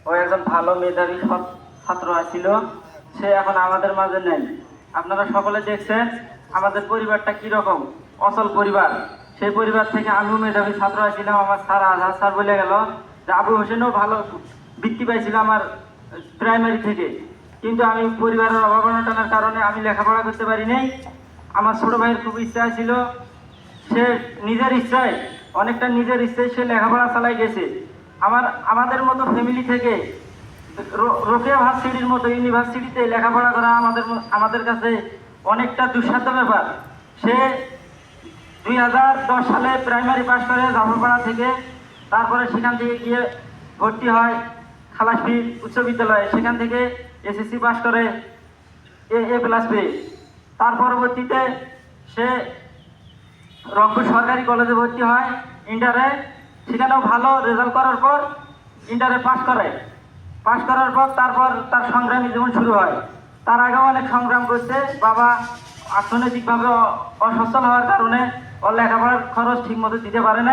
ও একজন ভালো মেধাবী ছাত্র ছিল। সে এখন আমাদের মাঝে নেই। আপনারা সকলে দেখছেন আমাদের পরিবারটা কিরকম অচল পরিবার। সেই পরিবার থেকে আমিও মেধাবী ছাত্র ছিলাম। আমার স্যার আজহার স্যার বলে গেল যে আবু হোসেনও ভালো বৃত্তি পাইছিল আমার প্রাইমারি থেকে, কিন্তু আমি পরিবারের অভাব অনটনের কারণে আমি লেখাপড়া করতে পারি নাই। আমার ছোট ভাইয়ের খুব ইচ্ছা ছিল, সে নিজের ইচ্ছায় অনেকটা নিজের ইচ্ছায় সে লেখাপড়া চালাই গেছে। আমাদের মতো ফ্যামিলি থেকে রোকেয়া ভার্সিটির মতো ইউনিভার্সিটিতে লেখাপড়া করা আমাদের কাছে অনেকটা দুঃসাধ্য ব্যাপার। সে 2010 সালে প্রাইমারি পাস করে জাফরপাড়া থেকে, তারপরে সেখান থেকে গিয়ে ভর্তি হয় খালাসপীর উচ্চ বিদ্যালয়ে। সেখান থেকে এসএসসি পাস করে এ+ পেয়ে তার পরবর্তীতে সে রংপুর সরকারি কলেজে ভর্তি হয় ইন্টারে। সেখানেও ভালো রেজাল্ট করার পর ইন্টারে পাস করার পর তারপর তার সংগ্রামী জীবন শুরু হয়। তার আগেও অনেক সংগ্রাম করছে। বাবা অর্থনৈতিকভাবে অসচ্ছল হওয়ার কারণে ওর লেখাপড়ার খরচ ঠিক মতো দিতে পারে না।